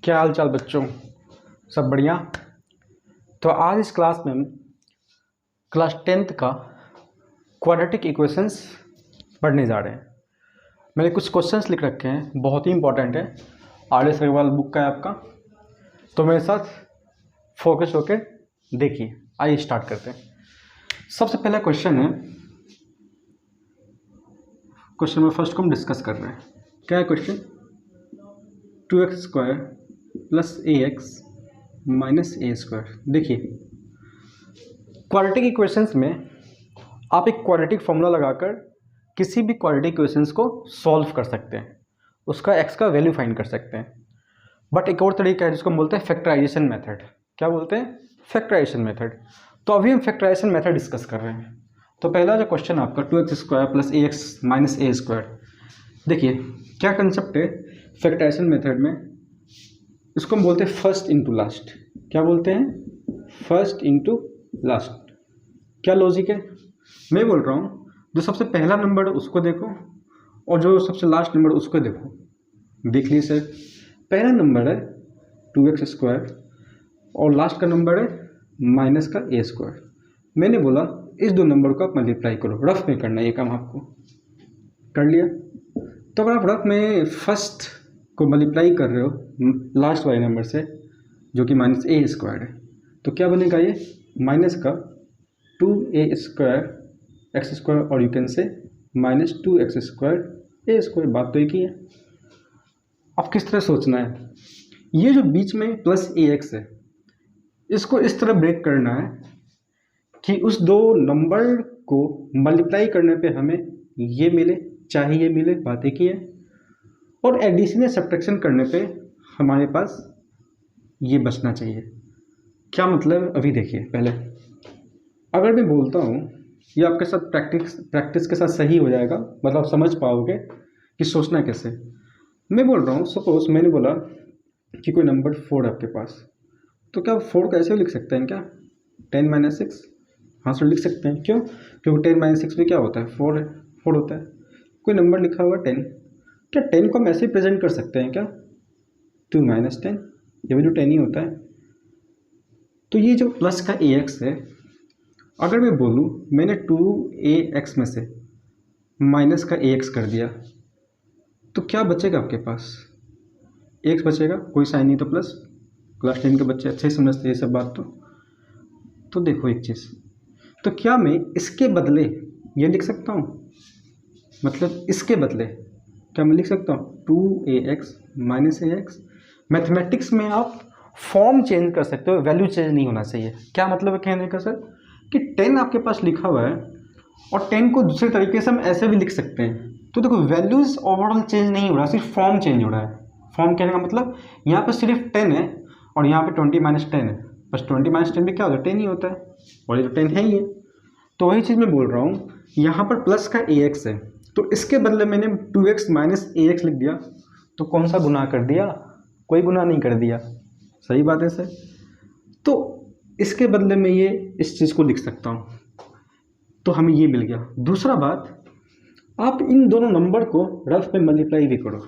क्या हाल चाल बच्चों, सब बढ़िया। तो आज इस क्लास में हम क्लास 10th का क्वाड्रेटिक इक्वेशंस पढ़ने जा रहे हैं। मैंने कुछ क्वेश्चंस लिख रखे हैं, बहुत ही इंपॉर्टेंट है। RS अग्रवाल बुक का है आपका, तो मेरे साथ फोकस होकर देखिए। आइए स्टार्ट करते हैं। सबसे पहला क्वेश्चन है, क्वेश्चन नंबर फर्स्ट को हम डिस्कस कर रहे हैं। क्या है question? 2x² plus ax minus a²। देखिए, क्वाड्रेटिक इक्वेशंस में आप एक क्वाड्रेटिक फॉर्मूला लगाकर किसी भी क्वाड्रेटिक इक्वेशंस को सॉल्व कर सकते हैं, उसका x का वैल्यू फाइंड कर सकते हैं। बट एक और तरीका है जिसको हम बोलते हैं फैक्टराइजेशन मेथड। क्या बोलते हैं? Factorisation method. तो अभी हम फैक्टराइजेशन मेथड डिस्कस कर रहे हैं। तो पहला जो क्वेश्चन आपका 2x² plus ax minus a²। देखिए क्या कंसेप्ट है फैक्टराइजेशन मेथड में, इसको हम बोलते हैं फर्स्ट इनटू लास्ट। क्या बोलते हैं? First into last. क्या लॉजिक है? मैं बोल रहा हूँ जो सबसे पहला नंबर है उसको देखो और जो सबसे लास्ट नंबर उसको देखो। देख लीजिए सर, पहला नंबर है 2x² और लास्ट का नंबर है माइनस का a²। मैंने बोला इस दो नंबर को आप मल्टीप्लाई करो, रफ में करना है ये काम आपको। कर लिया? तो अगर आप रफ में फर्स्ट को मल्टीप्लाई कर रहे हो लास्ट वाले नंबर से जो कि माइनस a² है, तो क्या बनेगा? ये माइनस का 2a² x² और यू कैन से माइनस 2x² a²। बात तो एक ही है। अब किस तरह सोचना है, ये जो बीच में प्लस ax है इसको इस तरह ब्रेक करना है कि उस दो नंबर को मल्टीप्लाई करने पे हमें ये मिले चाहे ये मिले, बात एक ही है। और एडिशन या सब्ट्रैक्शन करने पे हमारे पास ये बचना चाहिए। क्या मतलब? अभी देखिए। पहले अगर मैं बोलता हूँ, ये आपके साथ प्रैक्टिस के साथ सही हो जाएगा, मतलब समझ पाओगे कि सोचना कैसे। मैं बोल रहा हूँ, सपोज मैंने बोला कि कोई नंबर 4 है आपके पास, तो क्या 4 को ऐसे लिख सकते हैं क्या? 10 माइनस 6। हाँ सर लिख सकते हैं। क्यों? क्योंकि 10 माइनस 6 में क्या होता है? 4 है, 4 होता है। कोई नंबर लिखा हुआ 10, क्या 10 को हम ऐसे प्रेजेंट कर सकते हैं क्या? 2 माइनस 10, ये भी जो 10 ही होता है। तो ये जो प्लस का ax है, अगर मैं बोलूँ मैंने 2ax में से माइनस का ax कर दिया, तो क्या बचेगा आपके पास? x बचेगा, कोई साइन नहीं तो प्लस। क्लास 10 के बच्चे अच्छे ही समझते हैं ये सब बात। तो देखो एक चीज़, तो क्या मैं इसके बदले ये लिख सकता हूँ? मतलब इसके बदले क्या मैं लिख सकता हूँ 2ax माइनस ax? मैथमेटिक्स में आप फॉर्म चेंज कर सकते हो, वैल्यू चेंज नहीं होना चाहिए। क्या मतलब है कहने का सर? कि 10 आपके पास लिखा हुआ है और 10 को दूसरे तरीके से हम ऐसे भी लिख सकते हैं। तो देखो वैल्यूज़ ओवरऑल चेंज नहीं हो रहा, सिर्फ फॉर्म चेंज हो रहा है। फॉर्म कहने का मतलब यहाँ पर सिर्फ 10 है और यहाँ पे 20 माइनस 10 है, बस 20 माइनस 10 भी क्या होता है? 10 ही होता है, और ये तो 10 है ही है। तो वही चीज़ मैं बोल रहा हूँ, यहाँ पर प्लस का ax है तो इसके बदले मैंने 2x माइनस ax लिख दिया। तो कौन सा गुनाह कर दिया? कोई गुनाह नहीं कर दिया। सही बात है सर। तो इसके बदले में ये इस चीज़ को लिख सकता हूँ, तो हमें ये मिल गया। दूसरा बात, आप इन दोनों नंबर को रफ में मल्टीप्लाई भी करो।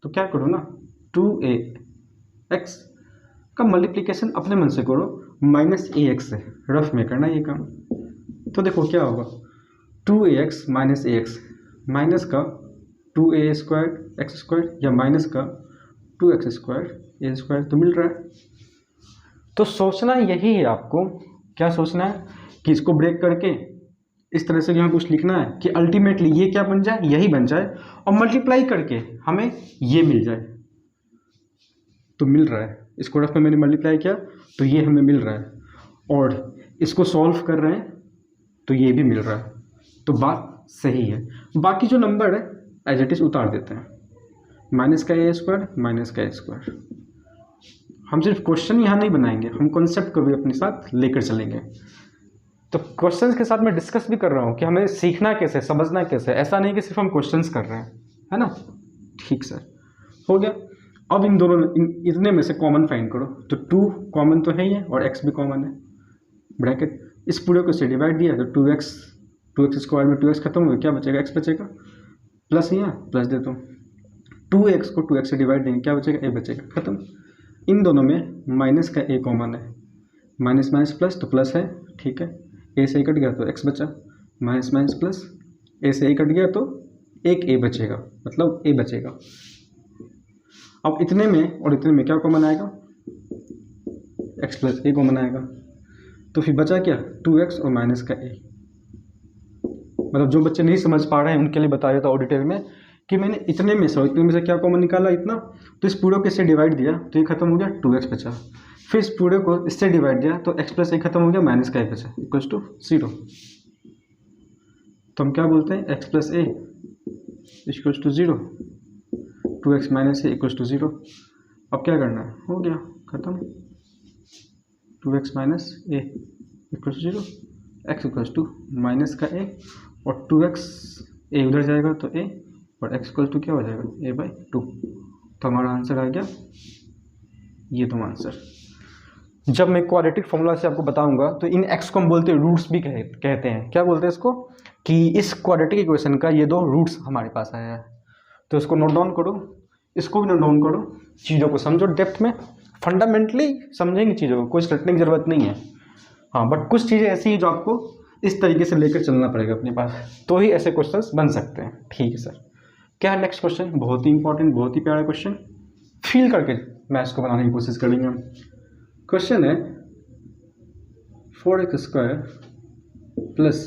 तो क्या करो ना, 2ax का मल्टीप्लिकेशन अपने मन से करो माइनस ax से, रफ में करना ये काम। तो देखो क्या होगा, 2ax माइनस ax, माइनस का 2a² x² या माइनस का 2x² a², तो मिल रहा है। तो सोचना यही है आपको। क्या सोचना है? कि इसको ब्रेक करके इस तरह से यहाँ कुछ लिखना है कि अल्टीमेटली ये क्या बन जाए? यही बन जाए, और मल्टीप्लाई करके हमें ये मिल जाए। तो मिल रहा है, इसको रफ में मैंने मल्टीप्लाई किया तो ये हमें मिल रहा है, और इसको सॉल्व कर रहे हैं तो ये भी मिल रहा है। तो बात सही है। बाकी जो नंबर है एज इट इज उतार देते हैं, माइनस का a² माइनस का a²। हम सिर्फ क्वेश्चन यहाँ नहीं बनाएंगे, हम कॉन्सेप्ट को भी अपने साथ लेकर चलेंगे। तो क्वेश्चंस के साथ मैं डिस्कस भी कर रहा हूँ कि हमें सीखना कैसे, समझना कैसे। ऐसा नहीं कि सिर्फ हम क्वेश्चंस कर रहे हैं, है ना? ठीक सर, हो गया। अब इन दोनों इतने में से कॉमन फाइंड करो। तो 2 कॉमन तो है ही है और x भी कॉमन है। ब्रैकेट इस पूरे को से डिवाइड दिया तो 2x² में 2x खत्म हो गया, क्या बचेगा? x बचेगा। प्लस यहाँ प्लस देता हूँ, 2x को 2x से डिवाइड देंगे, क्या बचेगा? a बचेगा, खत्म। इन दोनों में माइनस का ए कॉमन है, माइनस माइनस प्लस तो प्लस है, ठीक है। ए से ए कट गया तो एक्स बचा, माइनस माइनस प्लस, ए से ए कट गया तो एक ए बचेगा, मतलब ए बचेगा। अब इतने में और इतने में क्या कॉमन आएगा, एक्स प्लस ए कॉमन आएगा, तो फिर बचा क्या 2x और माइनस का ए। मतलब जो बच्चे नहीं समझ पा रहे हैं उनके लिए बता देता हूँ डिटेल में कि मैंने इतने में से क्या कॉमन निकाला इतना, तो इस पूरे को इससे डिवाइड दिया तो ये खत्म हो गया 2x बचा, फिर इस पूरे को इससे डिवाइड दिया तो x प्लस ए खत्म हो गया, माइनस का ए बचा इक्वल्स टू 0। तो हम क्या बोलते हैं, x plus a equals to 0, 2x minus a equals to 0। अब क्या करना है, हो गया खत्म, 2x minus a equals to 0, x equals to minus का ए और 2x ए उधर जाएगा तो a और x इक्वल्स टू क्या हो जाएगा a/2। तो हमारा आंसर आ गया ये दो आंसर। जब मैं क्वाड्रेटिक फॉर्मूला से आपको बताऊंगा तो इन x को हम बोलते हैं रूट्स भी कहते हैं। क्या बोलते हैं इसको, कि इस क्वाड्रेटिक इक्वेशन का ये दो रूट्स हमारे पास आया है। तो इसको नोट डाउन करो, इसको भी नोट डाउन करो, चीज़ों को समझो डेप्थ में, फंडामेंटली समझेंगे चीज़ों को, कुछ रटने की ज़रूरत नहीं है। हाँ, बट कुछ चीज़ें ऐसी हैं जो आपको इस तरीके से लेकर चलना पड़ेगा अपने पास, तो ही ऐसे क्वेश्चंस बन सकते हैं। ठीक है सर, क्या है नेक्स्ट क्वेश्चन, बहुत ही इंपॉर्टेंट, बहुत ही प्यारा क्वेश्चन, फील करके मैथ्स को बनाने की कोशिश करेंगे हम। क्वेश्चन है 4x square plus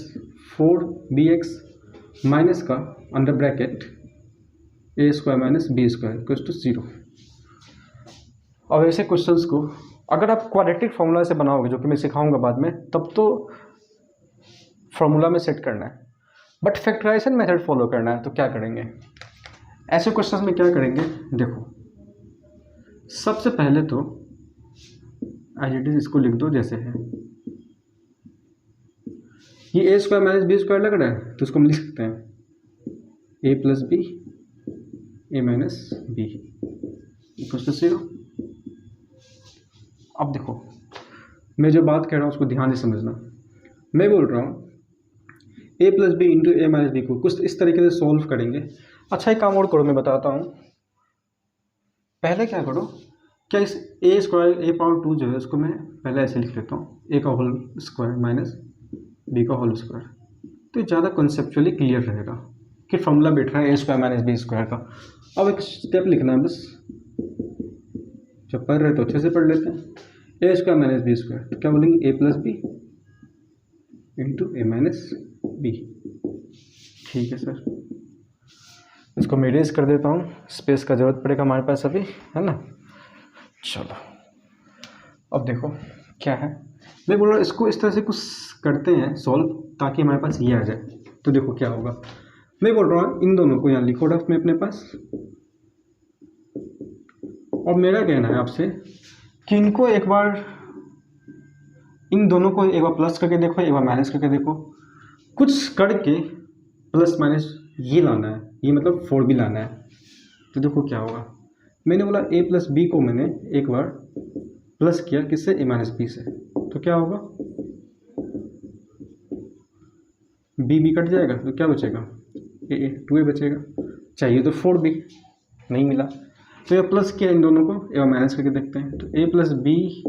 4bx minus का under bracket A square minus B square equals to 0। अब ऐसे क्वेश्चंस को अगर आप क्वाड्रेटिक फॉर्मूला से बनाओगे, जो कि मैं सिखाऊंगा बाद में, तब तो फॉर्मूला में सेट करना है, बट फैक्टराइजेशन मेथड फॉलो करना है। तो क्या करेंगे ऐसे क्वेश्चंस में, क्या करेंगे, देखो सबसे पहले तो एज इट इज इसको लिख दो जैसे है। ये A square minus B square लग रहा है तो इसको हम लिख सकते हैं A plus B A minus B equals to 0। अब देखो मैं जो बात कह रहा हूँ उसको ध्यान से समझना। मैं बोल रहा हूँ ए प्लस बी इंटू ए माइनस बी को कुछ इस तरीके से सॉल्व करेंगे। अच्छा, एक काम और करो, मैं बताता हूँ। पहले क्या करो, क्या इस ए स्क्वायर ए पावर 2 जो है उसको मैं पहले ऐसे लिख लेता हूँ, ए का होल स्क्वायर माइनस बी का होल स्क्वायर, तो ज़्यादा कॉन्सेप्चुअली क्लियर रहेगा कि फॉर्मूला बैठ रहा है ए स्क्वायर माइनस बी स्क्वायर का। अब एक स्टेप लिखना है बस, जब पढ़ रहे तो अच्छे से पढ़ लेते हैं। ए स्क्वायर माइनस बी स्क्वायर, तो क्या बोलेंगे ए प्लस बी इंटू ए माइनस बी। ठीक है सर, इसको मैं इरेज कर देता हूँ, स्पेस का ज़रूरत पड़ेगा हमारे पास अभी, है ना। चलो अब देखो क्या है, मैं बोल रहा हूँ इसको इस तरह से कुछ करते हैं सॉल्व ताकि हमारे पास ये आ जाए। तो देखो क्या होगा, मैं बोल रहा हूँ इन दोनों को यहाँ लिखो रफ में अपने पास, और मेरा कहना है आपसे कि इनको एक बार, इन दोनों को एक बार प्लस करके देखो, एक बार माइनस करके देखो, कुछ करके प्लस माइनस ये लाना है, ये मतलब 4 भी लाना है। तो देखो क्या होगा, मैंने बोला ए प्लस बी को मैंने एक बार प्लस किया किससे, ए माइनस बी से, तो क्या होगा बी कट जाएगा तो क्या बचेगा ए 2a बचेगा। चाहिए तो 4b, नहीं मिला तो ये प्लस किया इन दोनों को, एक बार माइनस करके देखते हैं। तो ए plus B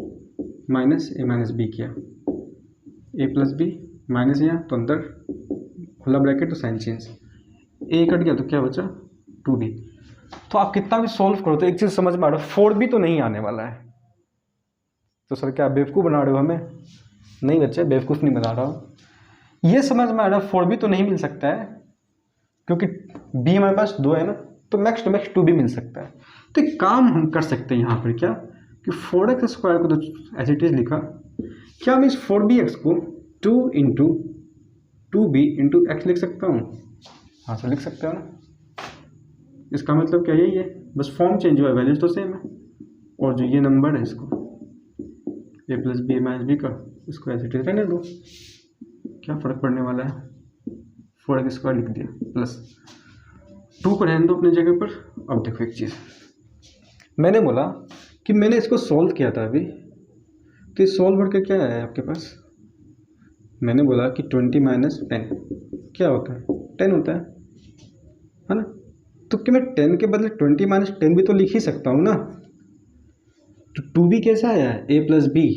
minus A minus B किया, ए प्लस बी माइनस यहाँ तो अंदर खुला ब्रैकेट तो साइन चेंज, ए कट गया तो क्या बचा 2b। तो आप कितना भी सॉल्व करो तो एक चीज़ समझ में आ रहा है, 4b तो नहीं आने वाला है। तो सर क्या बेवकूफ़ बना रहे हो हमें, नहीं बच्चे बेवकूफ़ नहीं बना रहा हूँ, ये समझ में आ रहा है 4b तो नहीं मिल सकता है, क्योंकि b हमारे पास 2 है ना, तो मैक्स टू मैक्स 2b मिल सकता है। तो एक काम हम कर सकते हैं यहाँ पर, क्या कि 4x स्क्वायर को तो एज इट इज लिखा, क्या मैं इस 4bx को 2 इंटू 2b इंटू एक्स लिख सकता हूँ। हाँ सर लिख सकते हो ना, इसका मतलब क्या यही है, बस फॉर्म चेंज हुआ है, वैल्यूज तो सेम है। और जो ये नंबर है इसको ए प्लस बी माइनस बी का, इसको एज इट इज रहने दो, क्या फ़र्क पड़ने वाला है, 4x स्क्वायर लिख दिया प्लस 2 को रहने दो अपनी जगह पर। अब देखो एक चीज़, मैंने बोला कि मैंने इसको सॉल्व किया था अभी, तो इस सॉल्व करके क्या है आपके पास, मैंने बोला कि 20 माइनस 10 क्या होता है, 10 होता है ना। तो क्या मैं 10 के बदले 20 माइनस 10 भी तो लिख ही सकता हूँ ना। तो 2b कैसा आया है, a plus B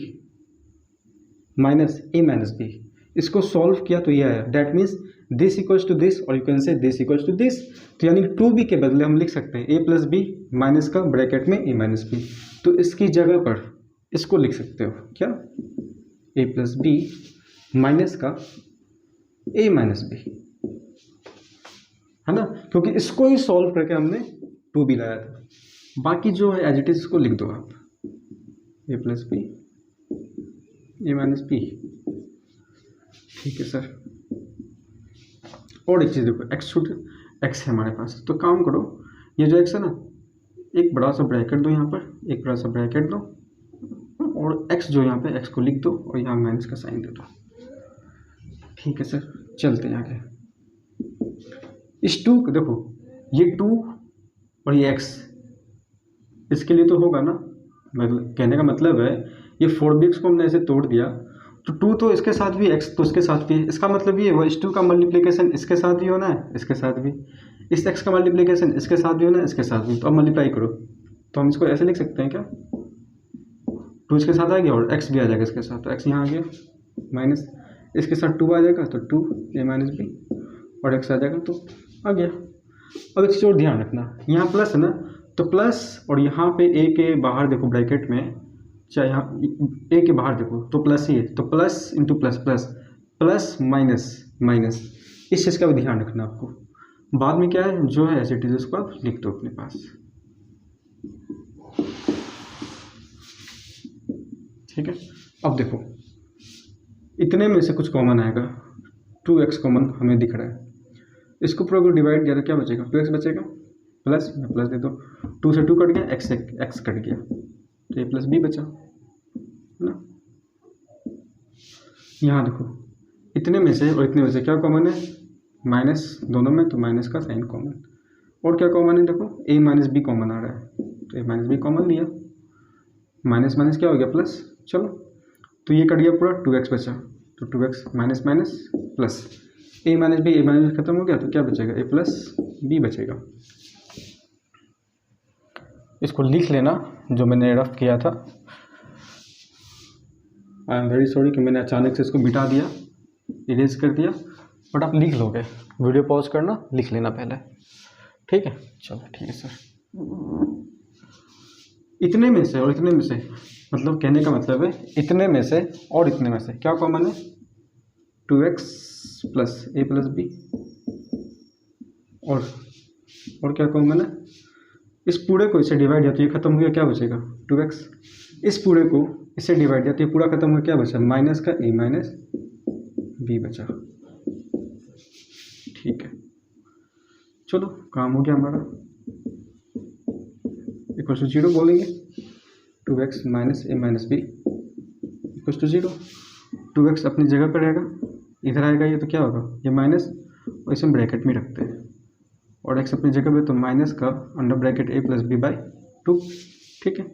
minus A minus B. इसको सॉल्व किया तो ये आया, that means this equals to this और you can say this equals to this. तो यानी 2b के बदले हम लिख सकते हैं a प्लस बी माइनस का ब्रैकेट में a माइनस बी। तो इसकी जगह पर इसको लिख सकते हो क्या, a प्लस बी माइनस का a माइनस बी, है ना, क्योंकि इसको ही सॉल्व करके हमने 2b लाया था। बाकी जो है एज इट इज इसको लिख दो आप, a plus b a minus b. ठीक है सर। और एक चीज़ देखो, x है हमारे पास, तो काम करो, ये जो x है ना, एक बड़ा सा ब्रैकेट दो यहाँ पर, एक बड़ा सा ब्रैकेट दो और x जो यहाँ पे x को लिख दो और यहाँ माइनस का साइन दे दो। ठीक है सर, चलते हैं आगे। इस 2 को देखो, ये 2 और ये x इसके लिए तो होगा ना, मतलब कहने का मतलब है ये 4bx को हमने ऐसे तोड़ दिया तो 2 तो इसके साथ भी, x तो इसके साथ भी है। इसका मतलब ये हुआ इस 2 का मल्टीप्लिकेशन इसके साथ भी होना है, इसके साथ भी, इस x का मल्टीप्लिकेशन इसके साथ भी होना है, इसके साथ भी। तो अब मल्टीप्लाई करो, तो हम इसको ऐसे लिख सकते हैं क्या, 2 इसके साथ आ गया और x भी आ जाएगा इसके साथ, तो x यहाँ आ गया, माइनस इसके साथ 2 आ जाएगा तो 2 a माइनस बी और x आ जाएगा तो आ गया। अब एक चीज़ और ध्यान रखना, यहाँ प्लस है ना, तो प्लस और यहाँ पे a के बाहर देखो ब्रैकेट में, चाहे यहाँ a के बाहर देखो तो प्लस ही है, तो plus into plus plus plus minus minus, इस चीज़ का भी ध्यान रखना आपको। बाद में क्या है जो है एज इट इज उसको आप लिख दो अपने पास। ठीक है, अब देखो इतने में से कुछ कॉमन आएगा, 2x कॉमन हमें दिख रहा है, इसको पूरा को डिवाइड किया तो क्या बचेगा, 2x बचेगा, प्लस प्लस दे दो, 2 से 2 कट गया, x से x कट गया, तो a प्लस बी बचा, है ना। यहाँ देखो इतने में से और इतने में से क्या कॉमन है, माइनस दोनों में, तो माइनस का साइन कॉमन। और क्या कॉमन है, देखो a माइनस बी कॉमन आ रहा है, तो a माइनस बी कॉमन लिया, माइनस माइनस क्या हो गया प्लस, चलो तो ये कट गया पूरा, 2x बचा, तो 2x minus minus plus, a minus b a minus खत्म हो गया, तो क्या बचेगा, a प्लस बी बचेगा। इसको लिख लेना जो मैंने रफ किया था। आई एम वेरी सॉरी कि मैंने अचानक से इसको मिटा दिया, इरेज कर दिया, बट आप लिख लोगे, वीडियो पॉज करना, लिख लेना पहले। ठीक है, चलो ठीक है सर। इतने में से और इतने में से, मतलब कहने का मतलब है इतने में से और इतने में से क्या कॉमन है, 2x plus a plus B, और क्या कॉमन है, इस पूरे को इससे डिवाइड किया तो ये खत्म हो गया, क्या बचेगा 2x, इस पूरे को इससे डिवाइड किया तो ये पूरा खत्म हो गया, क्या बचा, माइनस का a माइनस बी बचा। ठीक है, चलो काम हो गया हमारा, इक्वल टू 0 बोलेंगे, 2x minus a minus b equal to 0। 2x अपनी जगह पर रहेगा, इधर आएगा ये तो क्या होगा, ये माइनस और इसे हम ब्रैकेट में रखते हैं, और x अपनी जगह पे तो माइनस का under bracket a plus b by 2। ठीक है,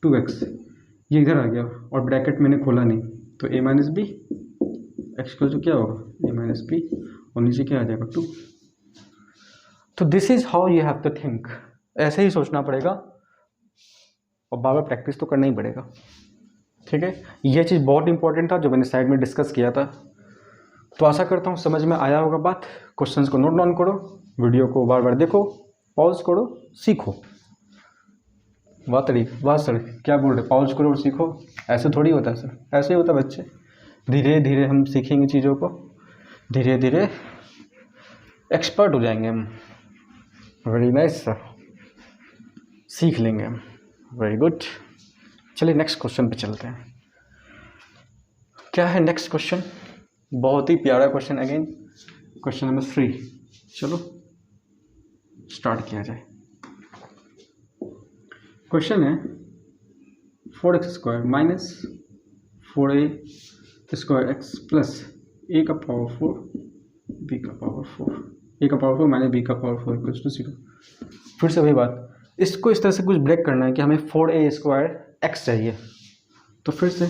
2x ये इधर आ गया और ब्रैकेट मैंने खोला नहीं, तो a माइनस बी एक्स तो क्या होगा a माइनस बी और नीचे क्या आ जाएगा 2। तो this is how you have to think, ऐसे ही सोचना पड़ेगा और बार बार प्रैक्टिस तो करना ही पड़ेगा। ठीक है, ये चीज़ बहुत इंपॉर्टेंट था जो मैंने साइड में डिस्कस किया था। तो आशा करता हूँ समझ में आया होगा बात। क्वेश्चंस को नोट डाउन करो, वीडियो को बार बार देखो, पॉज करो, सीखो। वाह सर क्या बोल रहे, पॉज करो और सीखो, ऐसे थोड़ी होता है सर, ऐसे ही होता है बच्चे, धीरे धीरे हम सीखेंगे चीज़ों को, धीरे धीरे एक्सपर्ट हो जाएंगे हम। वेरी नाइस सर, सीख लेंगे हम, वेरी गुड। चलिए नेक्स्ट क्वेश्चन पे चलते हैं। क्या है नेक्स्ट क्वेश्चन, बहुत ही प्यारा क्वेश्चन, अगेन क्वेश्चन नंबर 3। चलो स्टार्ट किया जाए। क्वेश्चन है 4x square minus 4a square x plus a का पावर 4 b का पावर 4, a का पावर 4 माइनस b का पावर 4 इक्वल्स टू 0। फिर से वही बात, इसको इस तरह से कुछ ब्रेक करना है कि हमें 4a स्क्वायर एक्स चाहिए। तो फिर से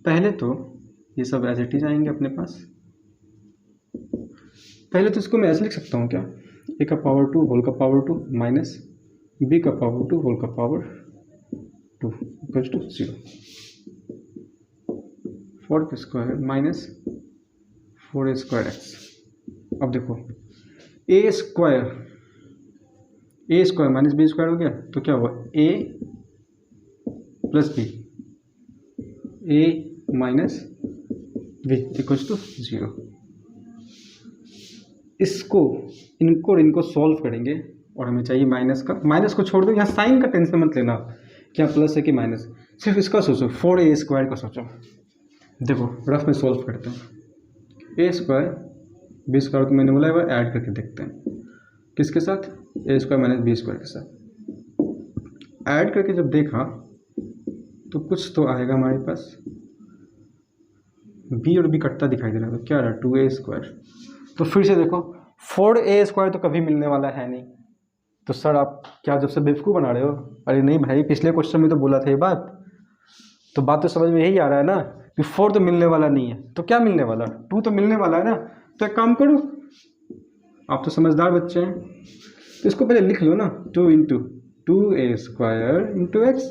पहले तो ये सब एज इट इज आएंगे अपने पास। पहले तो इसको मैं ऐसे लिख सकता हूँ क्या, a का पावर 2 होल का पावर 2 माइनस b का पावर 2 होल का power 2 equals to 0। 4 minus 4a² x। अब देखो a square minus b square हो गया, तो क्या हुआ a plus b, a minus b equals to 0। इनको सॉल्व करेंगे और हमें चाहिए माइनस का। माइनस को छोड़ दो, यहाँ साइन का टेंशन मत लेना, क्या प्लस है कि माइनस, सिर्फ इसका सोचो 4a² का सोचो। देखो रफ में सॉल्व करते हैं। a² b² तो मैंने बोला है ऐड करके देखते हैं किसके साथ, a² माइनस b² के साथ। ऐड करके जब देखा तो कुछ तो आएगा हमारे पास, b और b कटता दिखाई दे रहा है, तो क्या रहा 2a²। तो फिर से देखो 4a² तो कभी मिलने वाला है नहीं, तो सर आप क्या जब से बेवकूफ़ बना रहे हो। अरे नहीं भाई, पिछले क्वेश्चन में तो बोला था ये बात, तो बात तो समझ में यही आ रहा है ना कि 4 तो मिलने वाला नहीं है, तो क्या मिलने वाला 2 तो मिलने वाला है ना। तो एक काम करो, आप तो समझदार बच्चे हैं, तो इसको पहले लिख लो ना, 2 into 2a² into x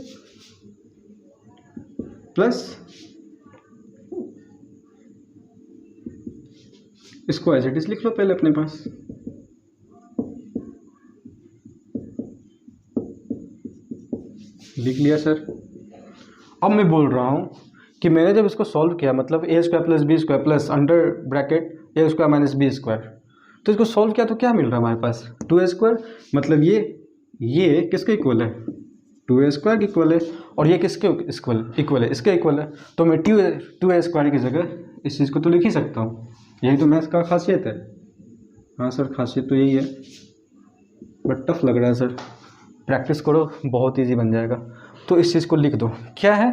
plus इसको एज इट इज लिख लो पहले अपने पास। लिख लिया सर। अब मैं बोल रहा हूँ कि मैंने जब इसको सॉल्व किया, मतलब a² plus b² plus under bracket a² minus b², तो इसको सॉल्व किया तो क्या मिल रहा है हमारे पास 2a²। मतलब ये किसके इक्वल है, 2a² के इक्वल है, और ये किसके इक्वल है, इसके इक्वल है। तो मैं 2a² की जगह इस चीज़ को तो लिख ही सकता हूँ। यही तो मैथ्स का खासियत है। हाँ सर, खासियत तो यही है, बट टफ लग रहा है सर। प्रैक्टिस करो, बहुत इजी बन जाएगा। तो इस चीज़ को लिख दो, क्या है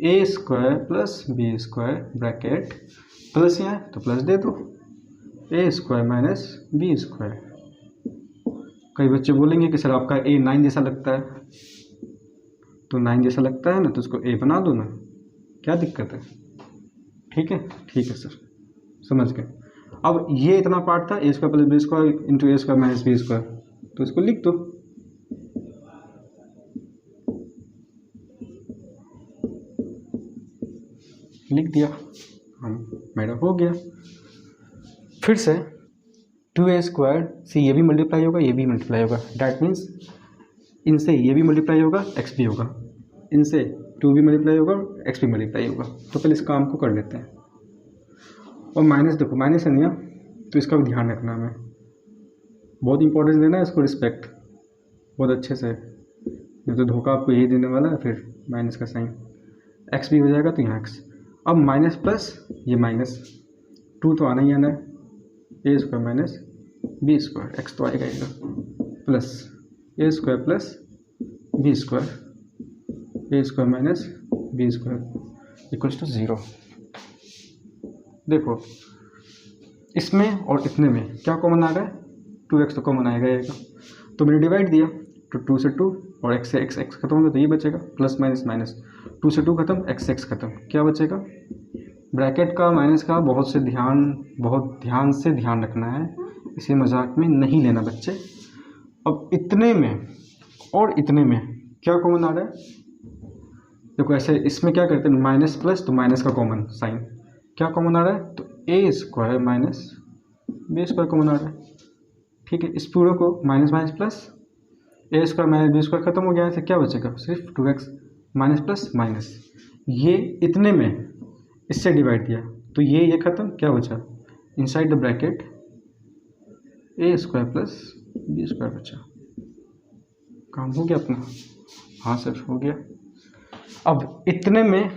a² plus b² bracket plus यहाँ तो प्लस दे दो a² माइनस b²। कई बच्चे बोलेंगे कि सर आपका a 9 जैसा लगता है, तो 9 जैसा लगता है ना, तो उसको a बना दो ना, क्या दिक्कत है। ठीक है सर, समझ गए। अब ये इतना पार्ट था a² plus b² into a² minus b², तो इसको लिख दो। लिख दिया हम, मेरा हो गया। फिर से 2a² से ये भी मल्टीप्लाई होगा, ये भी मल्टीप्लाई होगा, डैट मीन्स इनसे ये भी मल्टीप्लाई होगा, x भी होगा, इनसे 2 भी मल्टीप्लाई होगा, x भी मल्टीप्लाई होगा। तो पहले इस काम को कर लेते हैं। और माइनस देखो, माइनस है नहीं, तो इसका भी ध्यान रखना, हमें बहुत इंपॉर्टेंस देना है इसको, रिस्पेक्ट बहुत अच्छे से, नहीं तो धोखा आपको यही देने वाला है। फिर माइनस का साइन, x भी हो जाएगा, तो यहाँ x। अब माइनस प्लस ये माइनस, 2 तो आना ही आना है, a² माइनस b², x तो आएगा plus a² plus b² a² minus b² equals to 0। देखो इसमें और इतने में क्या कॉमन आ रहा है, 2x तो कॉमन आएगा, तो मैंने डिवाइड दिया, तो 2 से 2 और x से x खत्म होगा, तो ये बचेगा प्लस माइनस माइनस, 2 से 2 खत्म, x से x खत्म, क्या बचेगा। ब्रैकेट का माइनस का बहुत ध्यान से ध्यान रखना है, इसे मजाक में नहीं लेना बच्चे। अब इतने में और इतने में क्या कॉमन आ रहा है, देखो ऐसे इसमें क्या करते हैं, माइनस प्लस, तो माइनस का कॉमन साइन, क्या कॉमन आ रहा है, तो a² माइनस b² कॉमन आ रहा है। ठीक है, इस पूरे को minus minus plus, a² minus b² खत्म हो गया है, तो क्या बचेगा, सिर्फ 2x माइनस प्लस माइनस, ये इतने में इससे डिवाइड दिया, तो ये खत्म, क्या बचा inside the bracket a² plus b² बचा। काम हो गया अपना। हाँ सर हो गया। अब इतने में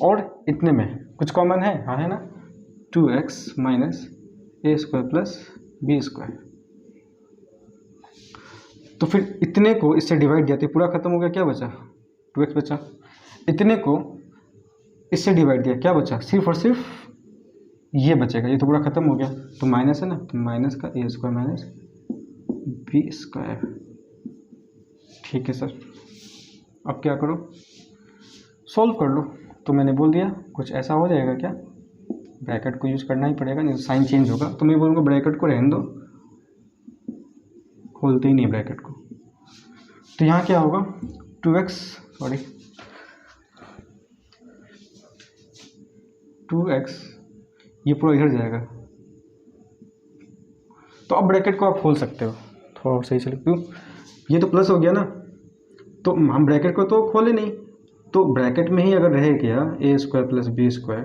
और इतने में कुछ कॉमन है, हाँ है ना, 2x minus a² plus b²। तो फिर इतने को इससे डिवाइड दिया तो पूरा खत्म हो गया, क्या बचा 2x बचा। इतने को इससे डिवाइड दिया, क्या बचा, सिर्फ और सिर्फ ये बचेगा, ये तो पूरा खत्म हो गया, तो माइनस है ना, तो माइनस का a² माइनस b²। ठीक है सर, अब क्या करो, सॉल्व कर लो। तो मैंने बोल दिया कुछ ऐसा हो जाएगा, क्या ब्रैकेट को यूज़ करना ही पड़ेगा, नहीं तो साइन चेंज होगा। तो मैं बोलूँगा ब्रैकेट को रहने दो, खोलते ही नहीं ब्रैकेट को। तो यहाँ क्या होगा, 2x सॉरी 2x, ये पूरा इधर जाएगा। तो अब ब्रैकेट को आप खोल सकते हो, थोड़ा सही से लिख दूँ, ये तो प्लस हो गया ना, तो हम ब्रैकेट को तो खोले नहीं, तो ब्रैकेट में ही अगर रहे क्या ए स्क्वायर प्लस बी स्क्वायर,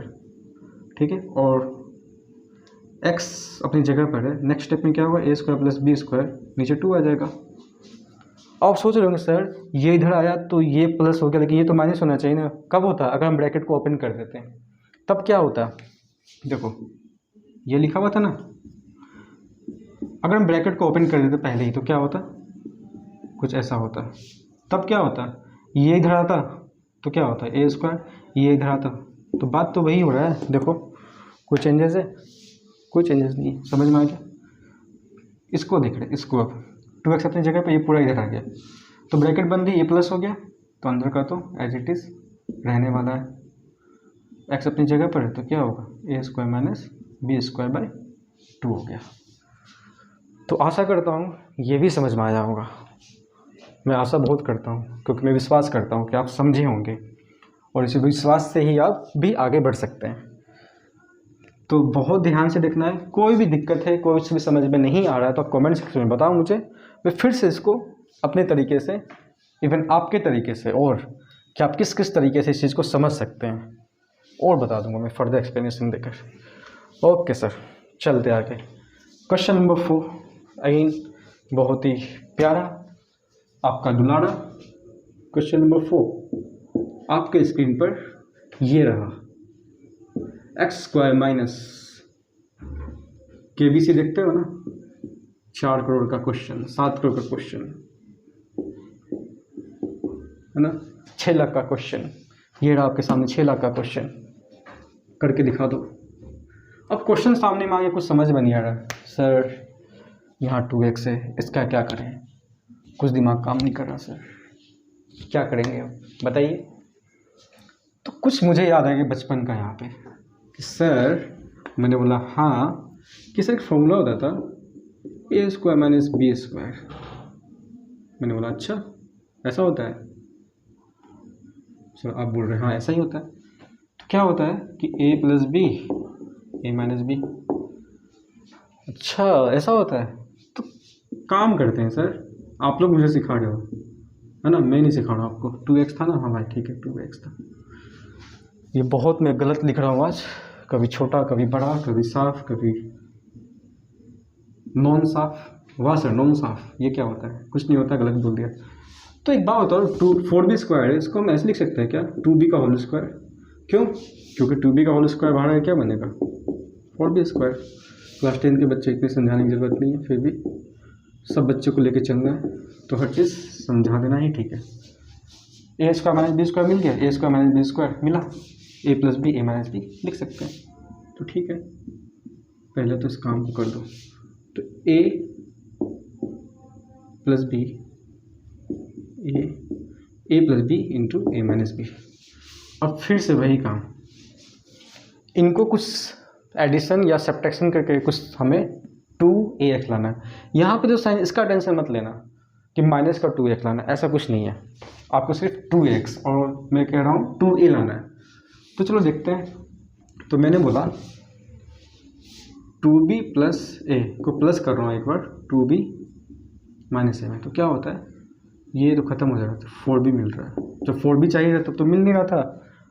ठीक है, और x अपनी जगह पर है, नेक्स्ट स्टेप में क्या होगा, A square plus B square, नीचे 2 आ जाएगा। आप सोच रहे होंगे सर ये इधर आया तो ये प्लस हो गया, लेकिन ये तो माइनस होना चाहिए ना। कब होता है, अगर हम ब्रैकेट को ओपन कर देते हैं तब क्या होता है, देखो ये लिखा हुआ था ना, अगर हम ब्रैकेट को ओपन कर देते पहले ही तो क्या होता, कुछ ऐसा होता। तब क्या होता, ये इधर आता तो क्या होता ए स्क्वायर, ये इधर आता, तो बात तो वही हो रहा है। देखो कोई चेंजेस है, कोई चेंजेस नहीं है, समझ में आ गया। इसको देख रहे हैं, इसको अब 2x अपनी जगह पे, ये पूरा इधर आ गया, तो ब्रैकेट बंद दी, ये प्लस हो गया, तो अंदर का तो एज इट इज़ रहने वाला है। x अपनी जगह पर है तो क्या होगा, A square minus B square by 2 हो गया। तो आशा करता हूँ ये भी समझ में आया होगा, मैं आशा बहुत करता हूँ, क्योंकि मैं विश्वास करता हूँ कि आप समझे होंगे, और इसी विश्वास से ही आप भी आगे बढ़ सकते हैं। तो बहुत ध्यान से देखना है, कोई भी दिक्कत है, कोई भी समझ में नहीं आ रहा है तो आप कमेंट सेक्शन में बताओ मुझे, मैं फिर से इसको अपने तरीके से, इवन आपके तरीके से, और कि आप किस किस तरीके से इस चीज़ को समझ सकते हैं और बता दूंगा मैं फर्दर एक्सप्लेनेशन देकर। ओके सर, चलते आगे। क्वेश्चन नंबर 4 अगेन बहुत ही प्यारा, आपका दुलारा क्वेश्चन नंबर 4 आपके स्क्रीन पर ये रहा। एक्स स्क्वायर माइनस KBC देखते हो ना, 4 करोड़ का क्वेश्चन, 7 करोड़ का क्वेश्चन है ना, 6 लाख का क्वेश्चन, ये रहा आपके सामने 6 लाख का क्वेश्चन, करके दिखा दो। अब क्वेश्चन सामने में आगे कुछ समझ में नहीं आ रहा है, सर यहाँ 2x है, इसका क्या करें, कुछ दिमाग काम नहीं कर रहा सर, क्या करेंगे अब बताइए। तो कुछ मुझे याद आ गया बचपन का यहाँ पे कि सर, मैंने बोला हाँ, कि सर एक फॉर्मूला होता था ए स्क्वायर माइनस बी स्क्वायर। मैंने बोला अच्छा ऐसा होता है, सर आप बोल रहे हैं हाँ ऐसा ही होता है। तो क्या होता है कि ए plus B A minus B, अच्छा ऐसा होता है। तो काम करते हैं सर, आप लोग मुझे सिखा रहे हो है ना, मैं नहीं सिखा रहा हूँ आपको। 2x था ना, हाँ भाई ठीक है 2x था। ये बहुत मैं गलत लिख रहा हूँ आज, कभी छोटा कभी बड़ा, कभी साफ कभी नॉन साफ। वाह सर नॉन साफ, ये क्या होता है, कुछ नहीं होता, गलत बोल दिया। तो एक बात बताओ, 4b स्क्वायर है, इसको हम ऐसे लिख सकते हैं क्या, 2b का होल स्क्वायर। क्यों, क्योंकि 2b का होल स्क्वायर बाहर है, क्या बनेगा 4b स्क्वायर। क्लास 10 के बच्चे, इतनी समझाने की जरूरत नहीं है, फिर भी सब बच्चों को लेके चलना है तो हर चीज़ समझा देना ही ठीक है। ए स्क्वायर माइनस बी स्क्वायर मिल गया, ए स्क्वायर माइनस बी स्क्वायर मिला, ए plus B A minus B लिख सकते हैं। तो ठीक है, पहले तो इस काम को कर दो। तो ए प्लस बी ए प्लस बी इंटू ए माइनस बी। अब फिर से वही काम, इनको कुछ एडिशन या सब्ट्रैक्शन करके कुछ हमें 2ax लाना है। यहाँ पे जो साइन, इसका टेंशन मत लेना कि माइनस का 2x लाना है, ऐसा कुछ नहीं है, आपको सिर्फ 2x और मैं कह रहा हूँ 2a लाना है। तो चलो देखते हैं। तो मैंने बोला 2b प्लस ए को प्लस कर रहा हूँ एक बार 2b माइनस ए में, तो क्या होता है, ये तो ख़त्म हो जाएगा, तो 4b मिल रहा है। जब 4b चाहिए था तब तो मिल नहीं रहा था,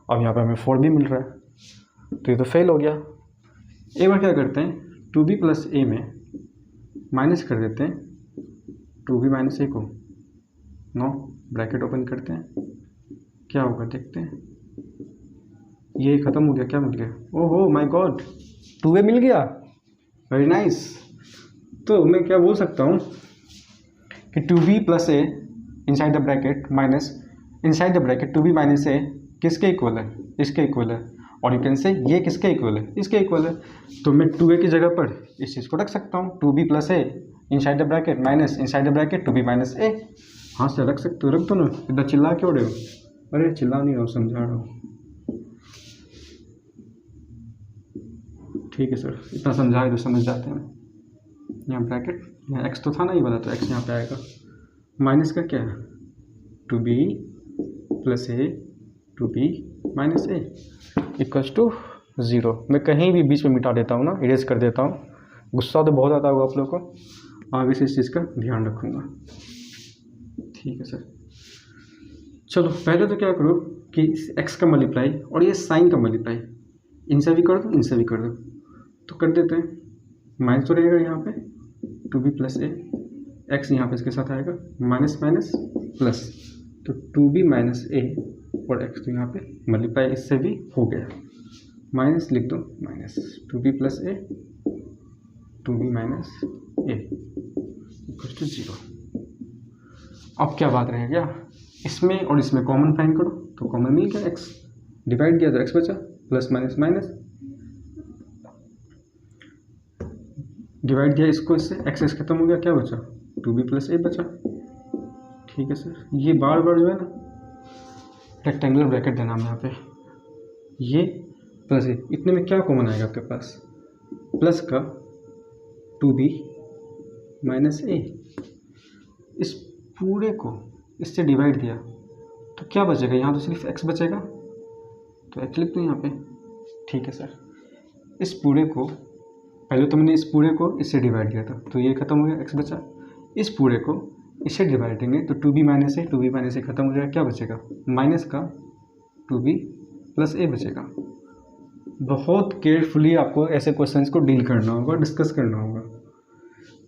अब यहाँ पर हमें 4b मिल रहा है, तो ये तो फेल हो गया। एक बार क्या करते हैं, 2b प्लस ए में माइनस कर देते हैं 2b माइनस ए को, 9 ब्रैकेट ओपन करते हैं, क्या होगा देखते हैं। ये ख़त्म हो गया, क्या मिल गया, ओहो माय गॉड 2a मिल गया, वेरी नाइस। तो मैं क्या बोल सकता हूँ कि 2b plus A inside the bracket minus inside the bracket 2b minus A किसके इक्वल है, इसके इक्वल है, और यू कैन से ये किसके इक्वल है, इसके इक्वल है। तो मैं 2a की जगह पर इस चीज़ को रख सकता हूँ, 2b plus A inside the bracket minus inside the bracket 2b minus A. हाँ सर रख सकते हो, रख दो ना, इतना चिल्ला क्यों रहे हो। अरे चिल्ला नहीं रहा हूँ, समझा रहा हूँ। ठीक है सर, इतना समझाए तो समझ जाते हैं। यहाँ ब्रैकेट, यहाँ एक्स तो था ना, ये वाला तो एक्स यहाँ पे आएगा, माइनस का क्या है 2b plus a two b minus a equals to 0। मैं कहीं भी बीच में मिटा देता हूँ ना, इरेज कर देता हूँ। गुस्सा तो बहुत आता होगा आप लोगों को, आगे से इस चीज़ का ध्यान रखूँगा। ठीक है सर, चलो पहले तो क्या करो कि इस एक्स का मल्टीप्लाई और ये साइन का मल्टीप्लाई इनसे भी कर दो, इनसे भी कर दो। तो कर देते हैं, माइनस तो रहेगा यहाँ पे two B plus a, x यहाँ पे इसके साथ आएगा, माइनस माइनस प्लस, तो टू बी माइनस ए और एक्स तो यहाँ पे मल्टीप्लाई इससे भी हो गया, माइनस लिख दो, minus two B plus a two b minus a equal to 0। अब क्या बात रह गया, इसमें और इसमें कॉमन फाइंड करो, तो कॉमन मिल गया एक्स, डिवाइड किया तो एक्स बचा, प्लस माइनस माइनस, डिवाइड किया इसको इससे, एक्स एक्स खत्म हो गया, क्या बचा, टू बी प्लस ए बचा। ठीक है सर, ये बार बार जो है ना रेक्टेंगुलर ब्रैकेट देना हम यहाँ पे, ये प्लस ए, इतने में क्या कॉमन आएगा आपके पास, प्लस का टू बी माइनस ए, इस पूरे को इससे डिवाइड किया तो क्या बचेगा, यहाँ तो सिर्फ एक्स बचेगा, तो एक्स लिख दो यहाँ पे। ठीक है सर, इस पूरे को पहले तो मैंने इस पूरे को इससे डिवाइड किया था, तो ये खत्म हो गया, एक्स बचा, इस पूरे को इससे डिवाइड करेंगे तो टू बी माइनस ए खत्म हो जाएगा, क्या बचेगा, माइनस का टू बी प्लस ए बचेगा। बहुत केयरफुली आपको ऐसे क्वेश्चंस को डील करना होगा, डिस्कस करना होगा,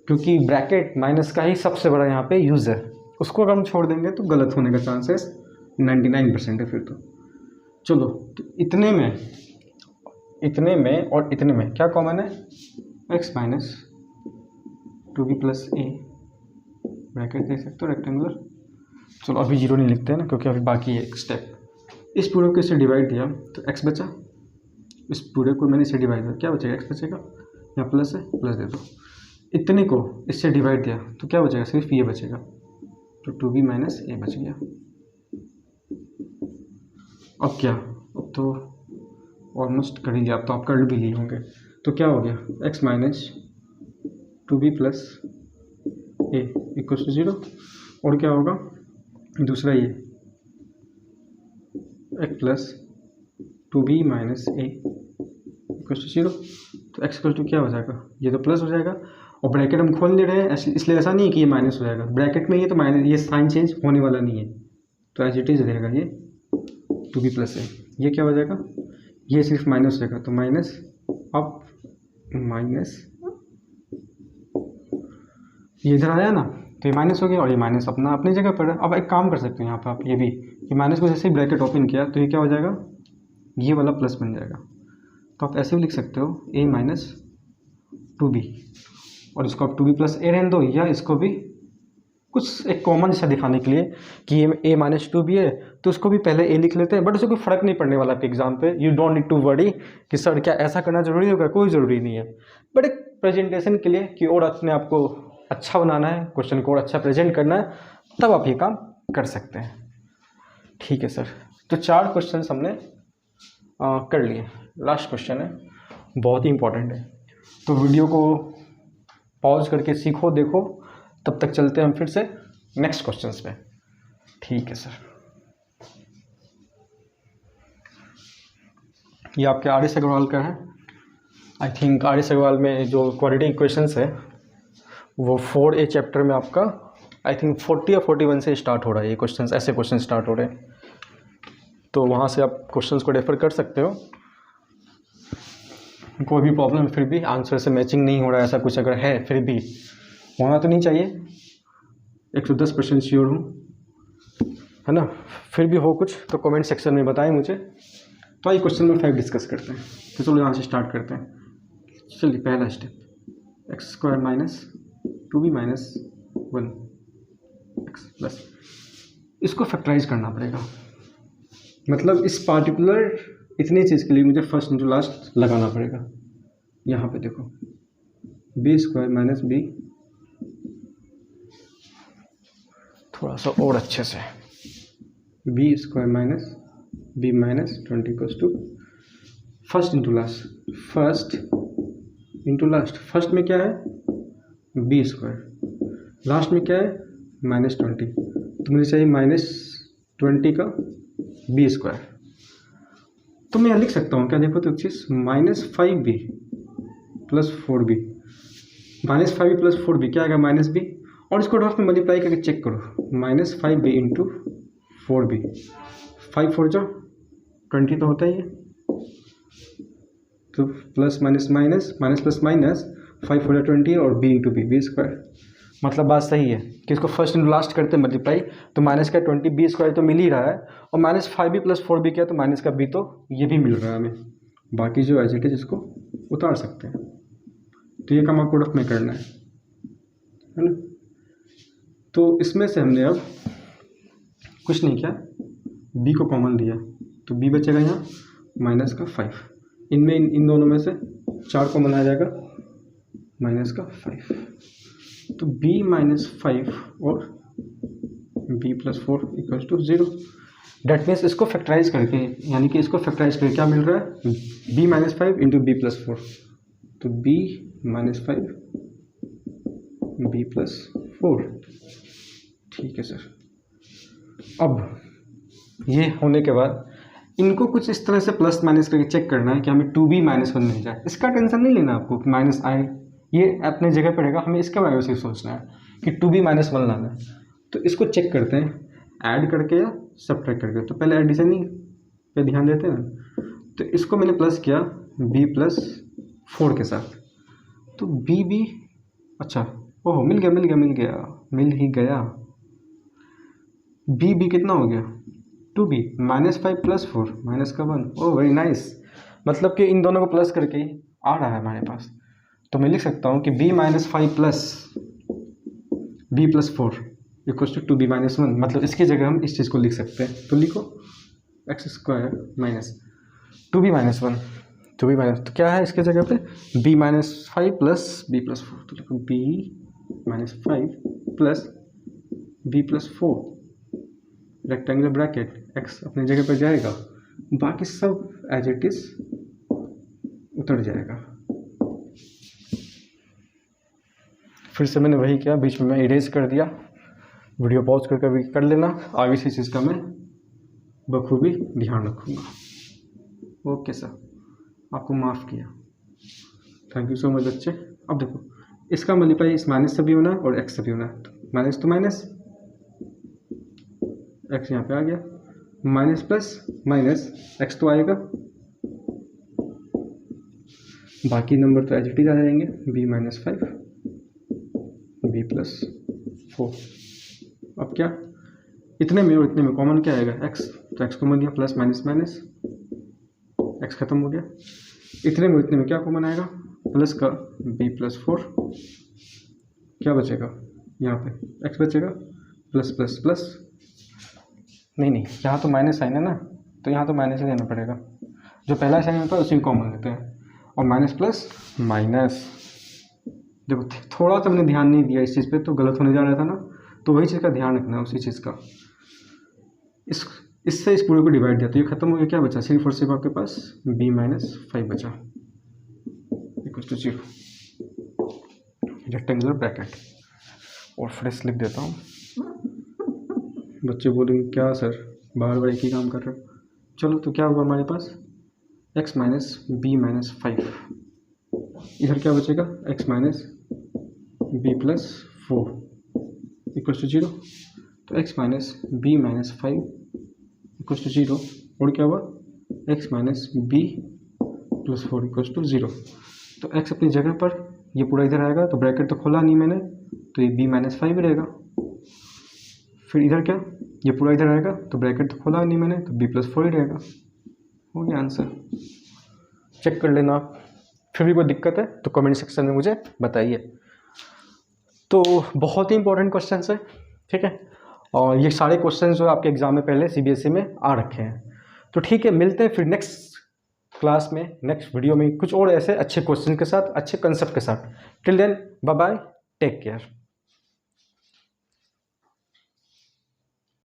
क्योंकि ब्रैकेट माइनस का ही सबसे बड़ा यहाँ पे यूज़ है, उसको अगर हम छोड़ देंगे तो गलत होने का चांसेस 99% है फिर तो। चलो, तो इतने में और इतने में क्या कॉमन है, X minus two B plus A, bracket देख सकते हो रेक्टेंगुलर। चलो अभी 0 नहीं लिखते हैं ना, क्योंकि अभी बाकी है एक स्टेप। इस पूरे को इससे डिवाइड किया तो एक्स बचा, इस पूरे को मैंने इससे डिवाइड किया, क्या बचेगा, एक्स बचेगा, यहाँ प्लस है, प्लस दे दो, इतने को इससे डिवाइड किया तो क्या बचेगा, सिर्फ ये बचेगा, तो टू बी माइनस ए बच गया। अब क्या, अब तो ऑलमोस्ट कर ही लिया, अब तो आप कर भी लिए होंगे, तो क्या हो गया, x minus two B plus a equal to 0, और क्या होगा दूसरा ये x plus two b minus a equal to 0, तो एक्स इक्वल टू क्या हो जाएगा, ये तो प्लस हो जाएगा, और ब्रैकेट हम खोल ले रहे हैं इसलिए ऐसा नहीं है कि ये माइनस हो जाएगा, ब्रैकेट में ये तो माइनस, ये साइन चेंज होने वाला नहीं है, तो एज इट इज रहेगा ये टू बी प्लस ए, ये क्या हो जाएगा, ये सिर्फ माइनस हो जाएगा, तो माइनस, अब माइनस ये इधर आया ना, तो ये माइनस हो गया और ये माइनस अपना अपनी जगह पर है। अब एक काम कर सकते हैं यहाँ पर आप, ये भी कि माइनस को जैसे ही ब्रैकेट ओपन किया तो ये क्या हो जाएगा, ये वाला प्लस बन जाएगा, तो आप ऐसे भी लिख सकते हो ए माइनस टू बी, और इसको आप टू बी प्लस ए रहने दो, या इसको भी कुछ एक कॉमन जैसा दिखाने के लिए कि ये ए माइनस टू बी है, तो उसको भी पहले ए लिख लेते हैं, बट उससे कोई फ़र्क नहीं पड़ने वाला आपके एग्जाम पे, you don't need to worry कि सर क्या ऐसा करना जरूरी होगा, कोई ज़रूरी नहीं है, बट एक प्रेजेंटेशन के लिए कि और अपने आप को अच्छा बनाना है, क्वेश्चन को और अच्छा प्रेजेंट करना है, तब आप ये काम कर सकते हैं। ठीक है सर, तो 4 क्वेश्चन हमने कर लिए, लास्ट क्वेश्चन है, बहुत ही इंपॉर्टेंट है, तो वीडियो को पॉज करके सीखो, देखो, तब तक चलते हैं हम फिर से नेक्स्ट क्वेश्चंस पे। ठीक है सर, ये आपके आर एस अग्रवाल का है, I think R S Agarwal में जो क्वाड्रेटिक इक्वेशंस है वो 4A चैप्टर में आपका आई थिंक 40 या 41 से स्टार्ट हो रहा है, ये क्वेश्चंस, ऐसे क्वेश्चन स्टार्ट हो रहे हैं, तो वहाँ से आप क्वेश्चंस को रेफर कर सकते हो। कोई भी प्रॉब्लम फिर भी आंसर से मैचिंग नहीं हो रहा है, ऐसा कुछ अगर है, फिर भी होना तो नहीं चाहिए, 110% श्योर हूँ, है ना, फिर भी हो कुछ तो कमेंट सेक्शन में बताएं मुझे। तो आइए क्वेश्चन नंबर 5 डिस्कस करते हैं, तो चलो यहाँ से स्टार्ट करते हैं। चलिए पहला step, x square minus two b minus 1 x plus, इसको फैक्टराइज करना पड़ेगा, मतलब इस पार्टिकुलर इतनी चीज़ के लिए मुझे फर्स्ट इंटू लास्ट लगाना पड़ेगा। यहाँ पे देखो बी स्क्वायर माइनस बी, थोड़ा सा और अच्छे से, b square minus b minus 20 equals to first into last, first into last, first में क्या है बी स्क्वायर, लास्ट में क्या है -20, तो मुझे चाहिए 20 का बी स्क्वायर। तो मैं यहाँ लिख सकता हूँ क्या, देखो तो एक चीज़, -5b plus 4b, -5b plus 4b क्या आएगा, -b, और इसको ड्राफ्ट में मल्टीप्लाई करके चेक करो, -5b इंटू 4b, 5 4 जा 20 तो होता ही है, तो plus minus minus minus plus minus 5 4 जा 20 और b इंटू बी स्क्वायर। मतलब बात सही है कि इसको फर्स्ट इंटू लास्ट करते हैं मल्टीप्लाई, तो माइनस का 20 बी स्क्वायर तो मिल ही रहा है, और -5b प्लस 4b क्या, तो माइनस का b तो ये भी मिल रहा है हमें। बाकी जो एज इट इज इसको उतार सकते हैं। तो ये काम आपको रफ में करना है ना। तो इसमें से हमने अब कुछ नहीं किया, b को कॉमन लिया, तो b बचेगा यहाँ माइनस का 5, इनमें इन दोनों में से 4 कॉमन आ जाएगा, माइनस का 5, तो b -5 और b plus 4 equals to 0। That means इसको फैक्टराइज करके, यानी कि इसको फैक्टराइज करके क्या मिल रहा है, b -5 इंटू बी प्लस 4, तो b -5 b प्लस 4। ठीक है सर। अब ये होने के बाद इनको कुछ इस तरह से प्लस माइनस करके चेक करना है कि हमें 2b -1 मिल जाए। इसका टेंशन नहीं लेना आपको कि माइनस आए, ये अपने जगह पर रहेगा, हमें इसके बारे में सिर्फ सोचना है कि 2b -1 लाना है। तो इसको चेक करते हैं ऐड करके या सब्ट्रैक्ट करके। तो पहले एडिशनिंग पे ध्यान देते हैं। तो इसको मैंने प्लस किया b प्लस 4 के साथ, तो b अच्छा, ओह मिल ही गया। b कितना हो गया, 2b, -5 प्लस 4 माइनस का 1, ओह वेरी नाइस। मतलब कि इन दोनों को प्लस करके ही आ रहा है हमारे पास। तो मैं लिख सकता हूँ कि b -5 plus b plus 4 equals to 2b -1। मतलब इसकी जगह हम इस चीज़ को लिख सकते हैं। तो लिखो x² minus 2b -1, 2b minus, तो क्या है इसके जगह पे, b -5 प्लस b प्लस 4, तो लिखो b -5 plus b plus 4, rectangular bracket, x अपनी जगह पर जाएगा, बाकी सब एज इट इज उतर जाएगा। फिर से मैंने वही किया, बीच में मैं इरेज कर दिया। वीडियो पॉज करके भी कर लेना, आगे से चीज़ का मैं बखूबी ध्यान रखूँगा। ओके सर, आपको माफ़ किया, थैंक यू सो मच बच्चे। अब देखो इसका मल्टीप्लाई इस माइनस से भी होना है और एक्स से भी होना है। तो माइनस तो माइनस, एक्स यहाँ पे आ गया, माइनस प्लस माइनस एक्स तो आएगा, बाकी नंबर तो एज इट इज आ जाएंगे, b -5 b प्लस 4। अब क्या, इतने में और इतने में कॉमन क्या आएगा, x, तो x कॉमन दिया, प्लस माइनस माइनस x खत्म हो गया, इतने में इतने में क्या कॉमन आएगा, प्लस का b प्लस 4, क्या बचेगा यहाँ पे x बचेगा, प्लस प्लस प्लस, नहीं यहाँ तो माइनस साइन है ना, तो यहाँ तो माइनस ही लेना पड़ेगा, जो पहला साइन होता है उसी को कॉमन लेते हैं, और माइनस प्लस माइनस। देखो थोड़ा सा मैंने ध्यान नहीं दिया इस चीज़ पे, तो गलत होने जा रहा था ना, तो वही चीज़ का ध्यान रखना है, उसी चीज़ का। इससे इस पूरे को डिवाइड दिया, तो ये खत्म हो गया, क्या बचा, सिर्फ और सिर्फ आपके पास b -5 बचा इक्वल टू 0, रेक्टेंगुलर ब्रैकेट। और फ्रेश लिख देता हूँ, बच्चे बोलेंगे क्या सर बार बार एक ही काम कर रहे हो। चलो तो क्या हुआ हमारे पास, x -b -5, इधर क्या बचेगा, x -b plus 4 equals to 0, तो x -b -5 इक्वल्स टू 0, और क्या हुआ, x -b plus 4 equals to 0। तो x अपनी जगह पर, ये पूरा इधर आएगा, तो ब्रैकेट तो खोला नहीं मैंने, तो ये b -5 ही रहेगा। फिर इधर क्या, ये पूरा इधर आएगा, तो ब्रैकेट तो खोला नहीं मैंने, तो b प्लस 4 ही रहेगा। हो गया आंसर, चेक कर लेना आप। फिर भी कोई दिक्कत है तो कमेंट सेक्शन में मुझे बताइए। तो बहुत ही इंपॉर्टेंट क्वेश्चन है, ठीक है, और ये सारे क्वेश्चन जो आपके एग्जाम में पहले CBSE में आ रखे हैं। तो ठीक है, मिलते हैं फिर नेक्स्ट क्लास में, नेक्स्ट वीडियो में कुछ और ऐसे अच्छे क्वेश्चन के साथ, अच्छे कंसेप्ट के साथ। Till then bye bye, take care.